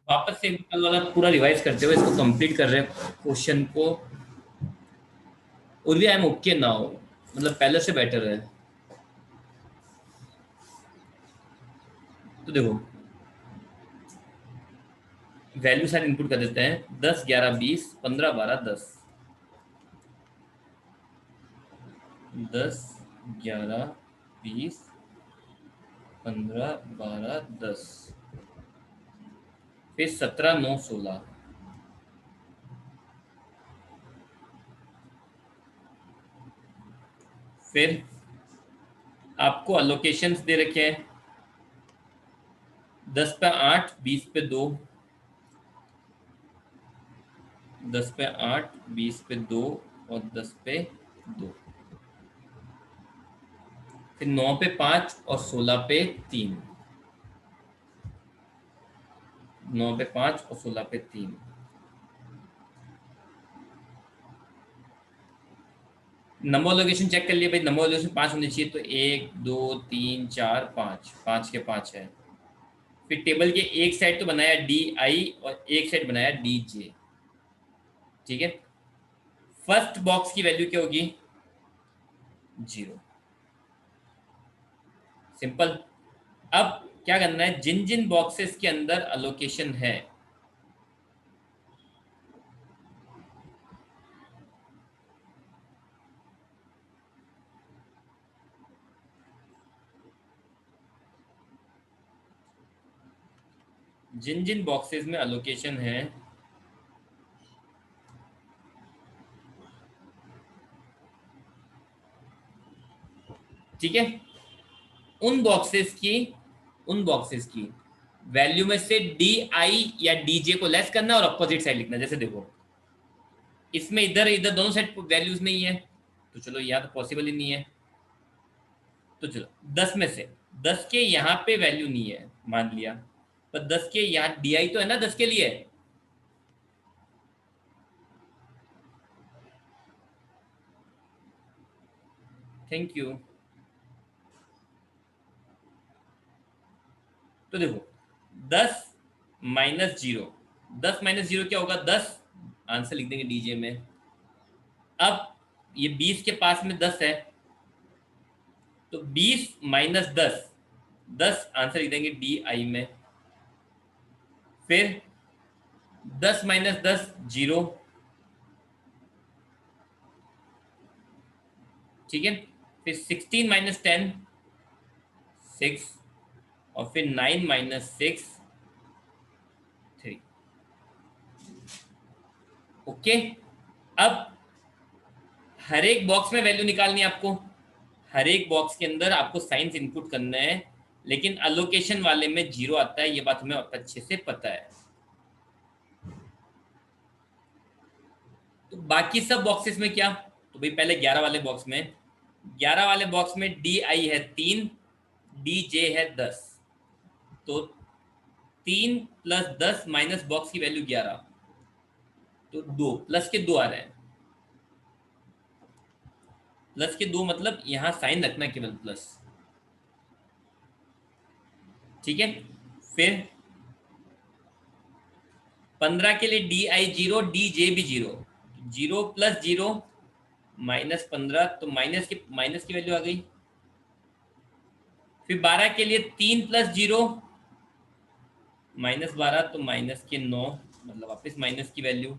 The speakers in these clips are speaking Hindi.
वापस से कल वाला पूरा रिवाइज करते हुए इसको कंप्लीट कर रहे हैं क्वेश्चन को। और भी आई एम ओके नाउ, मतलब पहले से बेटर है। तो देखो, वैल्यू सारे इनपुट कर देते हैं, 10 11 20 15 12 10। 10 11 20 15 12 10, फिर 17 9 16। फिर आपको अलोकेशंस दे रखे हैं, 10 पे 8 20 पे 2, 10 पे 8 20 पे 2 और 10 पे 2। फिर 9 पे 5 और 16 पे 3। 9 पे 5 और 16 पे 3। नंबर लोकेशन चेक कर लिए भाई, नंबर लोकेशन 5 होनी चाहिए, तो 1 2 3 4 5, 5 के 5 है। फिर टेबल के एक साइड तो बनाया डी आई और एक साइड बनाया डी जे। ठीक है, फर्स्ट बॉक्स की वैल्यू क्या होगी? 0। सिंपल। अब क्या करना है, जिन जिन बॉक्सेस के अंदर अलोकेशन है, जिन जिन बॉक्सेस में अलोकेशन है, ठीक है, उन बॉक्सेस की वैल्यू में से डी आई या डी जे को लेस करना और अपोजिट साइड लिखना। जैसे देखो, इसमें इधर इधर दोनों साइड वैल्यूज नहीं है, तो चलो यहाँ तो पॉसिबल ही नहीं है। तो चलो 10 में से 10 के यहाँ पे वैल्यू नहीं है मान लिया, पर 10 के यहाँ डी आई तो है ना 10 के लिए। Thank you. तो देखो, 10 माइनस जीरो, 10 - 0 क्या होगा? 10। आंसर लिख देंगे डीजे में। अब ये 20 के पास में 10 है, तो 20 - 10, 10 आंसर लिख देंगे डी आई में। फिर 10 - 10 0। ठीक है, फिर 16 - 10 6, और फिर 9 - 6 3। ओके। अब हर एक बॉक्स में वैल्यू निकालनी है आपको, हर एक बॉक्स के अंदर आपको साइंस इनपुट करना है, लेकिन अलोकेशन वाले में 0 आता है, ये बात हमें अच्छे से पता है। तो बाकी सब बॉक्सेस में क्या? तो भाई पहले 11 वाले बॉक्स में, 11 वाले बॉक्स में डी आई है 3, डी जे है 10। तो 3 + 10 माइनस बॉक्स की वैल्यू 11, तो 2 प्लस के 2 आ रहे हैं। प्लस के 2 मतलब यहां साइन रखना केवल प्लस। ठीक है, फिर 15 के लिए डी आई 0, डी जे भी 0, 0 + 0 -15, तो माइनस की वैल्यू आ गई। फिर 12 के लिए 3 + 0 -12, तो -9, मतलब वापस माइनस की वैल्यू।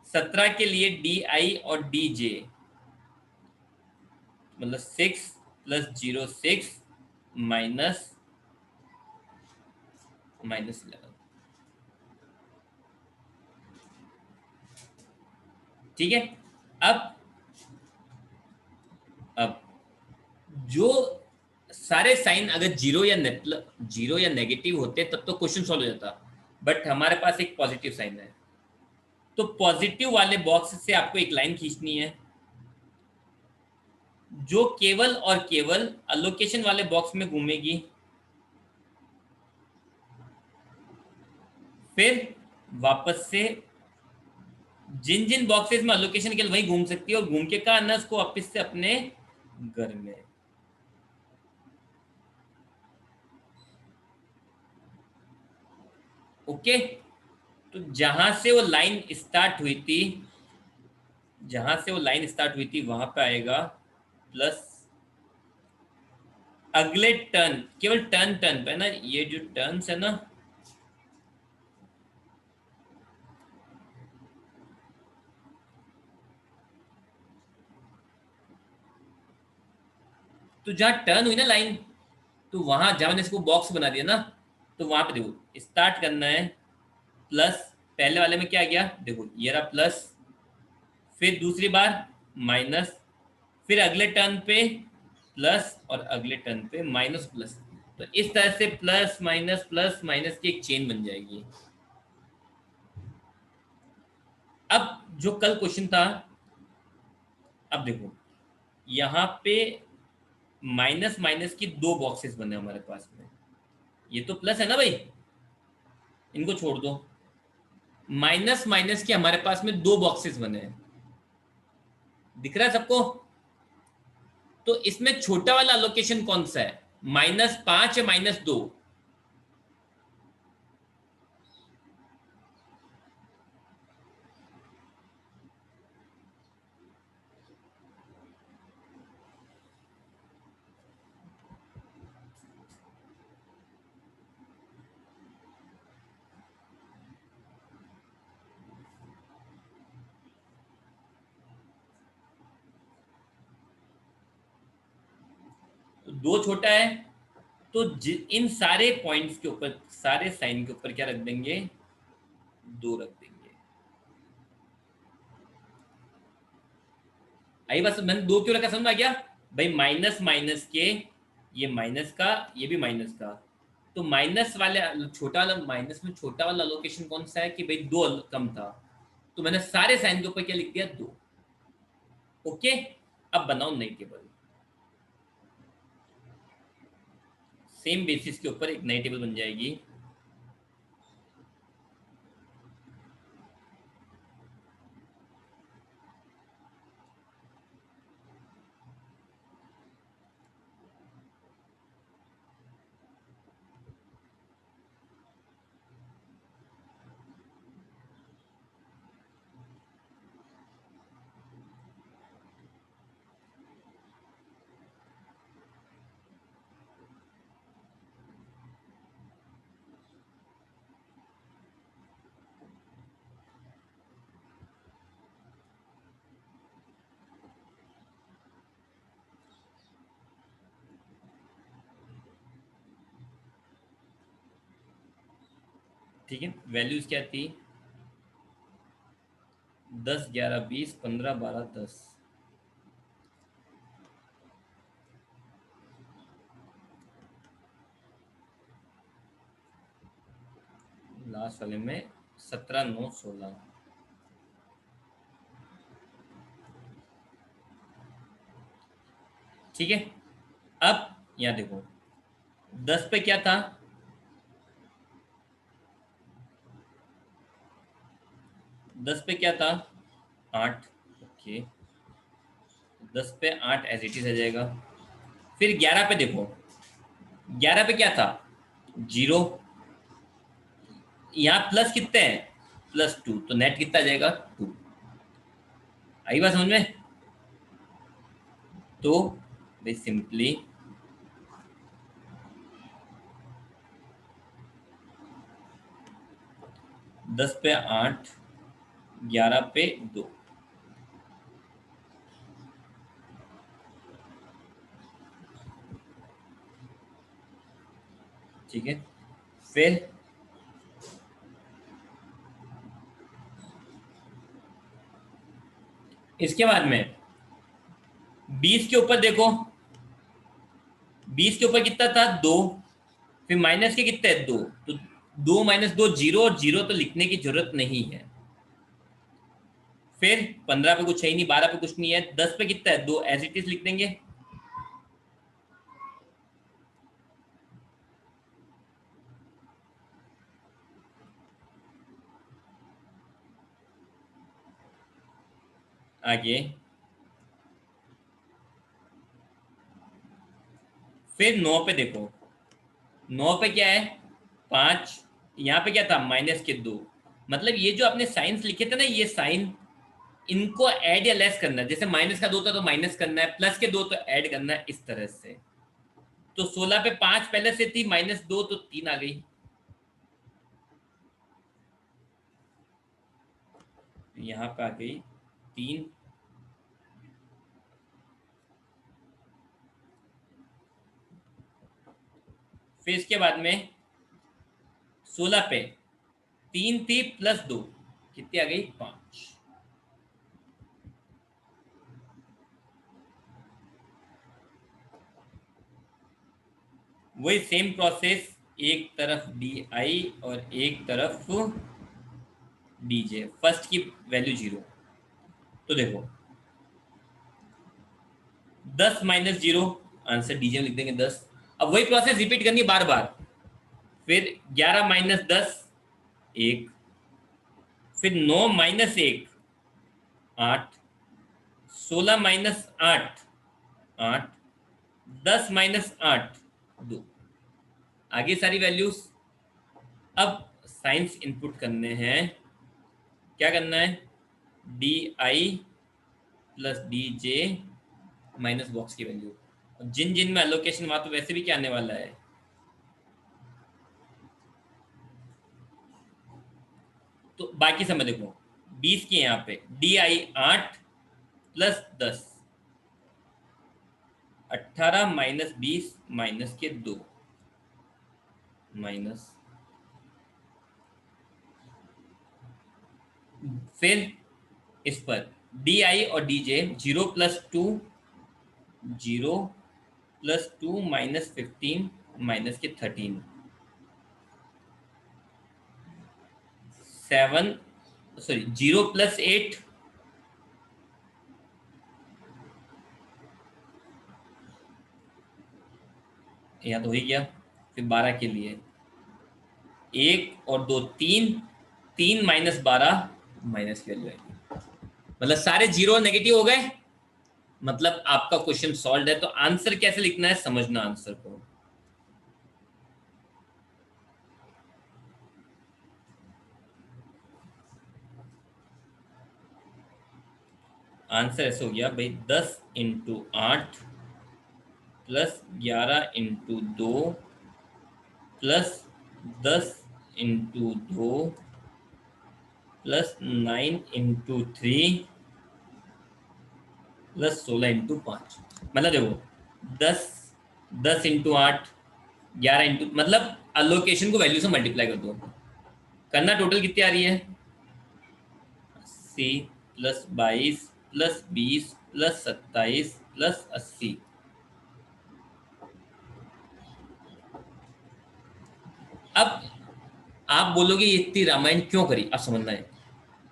17 के लिए डी आई और डी जे, मतलब 6 + 0 6 माइनस -11। ठीक है। अब अब जो सारे साइन अगर जीरो या नेगेटिव होते तब तो क्वेश्चन सॉल्व हो जाता, बट हमारे पास एक पॉजिटिव साइन है, तो पॉजिटिव वाले बॉक्स से आपको एक लाइन खींचनी है जो केवल और केवल अलोकेशन वाले बॉक्स में घूमेगी। फिर वापस से जिन जिन बॉक्सेस में अलोकेशन केवल वही घूम सकती है, और घूम के कहा आना उसको वापस से अपने घर में। ओके। तो जहां से वो लाइन स्टार्ट हुई थी, जहां से वो लाइन स्टार्ट हुई थी वहां पे आएगा प्लस अगले टर्न, केवल टर्न टर्न पे ना, ये जो टर्न्स है ना, तो जहां टर्न हुई ना लाइन, तो वहां जहां मैंने इसको बॉक्स बना दिया ना, तो वहां पे देखो स्टार्ट करना है प्लस, पहले वाले में क्या गया देखो, ये रहा प्लस, फिर दूसरी बार माइनस, फिर अगले टर्न पे प्लस और अगले टर्न पे माइनस प्लस। तो इस तरह से प्लस माइनस की एक चेन बन जाएगी। अब जो कल क्वेश्चन था, अब देखो यहाँ पे माइनस माइनस की दो बॉक्सेस बने हमारे पास में, ये तो प्लस है ना भाई, इनको छोड़ दो। माइनस माइनस के हमारे पास में दो बॉक्सेस बने हैं, दिख रहा है सबको? तो इसमें छोटा वाला अलोकेशन कौन सा है, -5 या -2? तो दो छोटा है, तो इन सारे पॉइंट्स के ऊपर, सारे साइन के ऊपर क्या रख देंगे, दो रख देंगे। आई बस, मैंने दो क्यों रखा समझ आ गया भाई? माइनस माइनस के, ये माइनस का, ये भी माइनस का, तो माइनस वाले छोटा वाला, माइनस में छोटा वाला लोकेशन कौन सा है कि भाई दो कम था, तो मैंने सारे साइन के ऊपर क्या लिख दिया, दो। ओके, अब बनाओ नई टेबल, सेम बेसिस के ऊपर एक नई टेबल बन जाएगी। ठीक है, वैल्यूज क्या थी, 10 11 20 15 12 10। लास्ट वाले में 17 9 16। ठीक है, अब यहाँ देखो 10 पे क्या था, 10 पे क्या था, 8। ओके, 10 पे 8 एज इट इज आ जाएगा। फिर 11 पे देखो, 11 पे क्या था, 0। यहाँ प्लस कितने हैं, +2, तो नेट कितना आ जाएगा, 2। आई बात समझ में? तो भाई सिंपली 10 पे 8, 11 पे 2। ठीक है, फिर इसके बाद में 20 के ऊपर देखो, 20 के ऊपर कितना था, 2। फिर माइनस के कितने हैं, 2। तो 2 - 2 0, और 0 तो लिखने की जरूरत नहीं है। फिर 15 पे कुछ है ही नहीं, 12 पे कुछ नहीं है, 10 पे कितना है, 2 एज इट इज लिख देंगे। आगे फिर 9 पे देखो, 9 पे क्या है, 5। यहाँ पे क्या था, -2। मतलब ये जो आपने साइंस लिखे थे ना, ये साइन, इनको ऐड या लेस करना है। जैसे माइनस का 2 था तो माइनस करना है, प्लस के 2 तो ऐड करना है, इस तरह से। तो 16 पे 5 पहले से थी, -2 तो 3 आ गई। यहाँ पे आ गई 3। फिर इसके बाद में 16 पे 3 थी +2, कितनी आ गई? 5। वही सेम प्रोसेस, एक तरफ DI और एक तरफ DJ। फर्स्ट की वैल्यू 0। तो देखो 10 - 0, आंसर DJ में लिख देंगे 10। अब वही प्रोसेस रिपीट करनी है बार बार। फिर 11 - 10 1, फिर 9 - 1 8, 16 - 8 8, 10 - 8 2। आगे सारी वैल्यूज। अब साइंस इनपुट करने हैं। क्या करना है? DI + DJ माइनस बॉक्स की वैल्यू। जिन जिन में एलोकेशन वहां तो वैसे भी क्या आने वाला है। तो बाकी समय देखो 20 की यहाँ पे DI 8 + 10, 18 - 20 माइनस के 2 माइनस। फिर इस पर DI और DJ 0 + 2 0 + 2 -15 माइनस के 13 7, सॉरी 0 + 8 यहाँ तो हो ही गया। फिर 12 के लिए 1 और 2 3, 3 - 12 माइनस की वैल्यू है। मतलब सारे जीरो नेगेटिव हो गए, मतलब आपका क्वेश्चन सॉल्व है। तो आंसर कैसे लिखना है, समझना आंसर को। आंसर ऐसे हो गया भाई, 10 × 8 + 11 × 2 + 10 × 2 + 9 × 3 + 16 × 5। मतलब देखो 10 × 8 11 मतलब अलोकेशन को वैल्यू से मल्टीप्लाई कर दो। करना टोटल कितनी आ रही है? 80 + 22 + 20 + 27 + 80। अब आप बोलोगे ये इतनी रामायण क्यों करी? अब समझना है।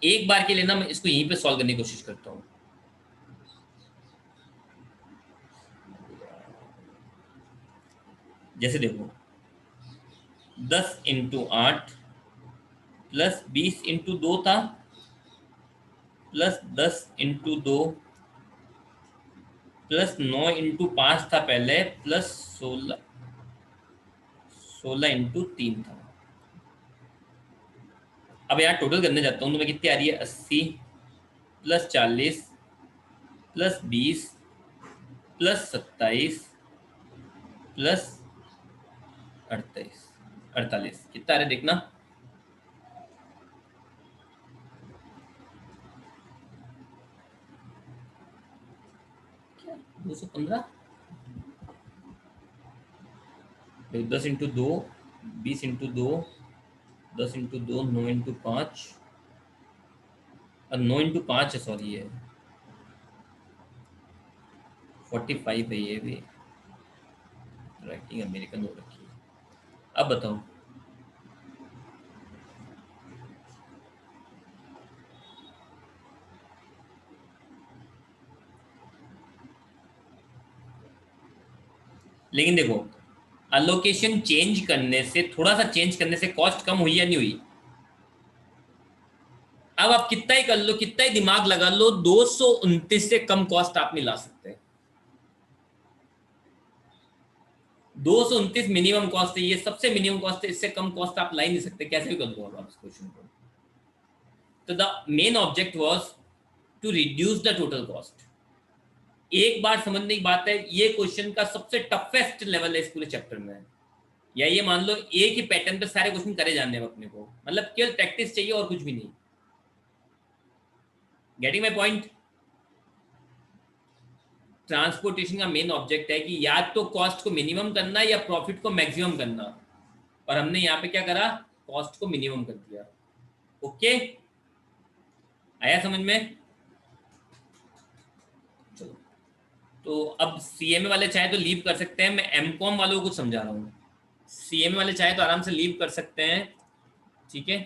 एक बार के लिए ना मैं इसको यहीं पे सॉल्व करने की कोशिश करता हूँ। जैसे देखो 10 × 8 + 20 × 2 था, + 10 × 2 + 9 × 5 था पहले, + 16 × 3 था। अब यहाँ टोटल करने जाता हूँ तो मैं कितनी आ रही है? 80 + 40 + 20 + 27 + 48 कितना आ रहा है देखना। 215। 10 × 2 20 × 2 10 × 2 9 × 5 और 9 × 5 है, सॉरी है 45 है। ये भी राइटिंग अमेरिकन हो रखी है। अब बताओ लेकिन देखो अलोकेशन चेंज करने से, थोड़ा सा चेंज करने से कॉस्ट कम हुई या नहीं हुई? अब आप कितना ही कर लो, कितना ही दिमाग लगा लो, 229 से कम कॉस्ट आप नहीं ला सकते। 229 मिनिमम कॉस्ट है, ये सबसे मिनिमम कॉस्ट है। इससे कम कॉस्ट आप ला ही नहीं सकते, कैसे भी कर लो आप इस क्वेश्चन को। तो the main object was to reduce the total cost. एक बार समझने की बात है, ये क्वेश्चन का सबसे टफेस्ट लेवल है इस पूरे चैप्टर में। या ये मान लो एक ही पैटर्न पे सारे क्वेश्चन करे जाने हैं अपने को, मतलब केवल प्रैक्टिस चाहिए और कुछ भी नहीं। Getting my point? ट्रांसपोर्टेशन का मेन ऑब्जेक्ट है कि या तो कॉस्ट को मिनिमम करना या प्रॉफिट को मैक्सिमम करना, और हमने यहाँ पे क्या करा, कॉस्ट को मिनिमम कर दिया। ओके, आया समझ में? चलो, तो अब सीएमए वाले चाहे तो लीव कर सकते हैं, मैं एमकॉम वालों को कुछ समझा रहा हूँ। सीएमए वाले चाहे तो आराम से लीव कर सकते हैं, ठीक है।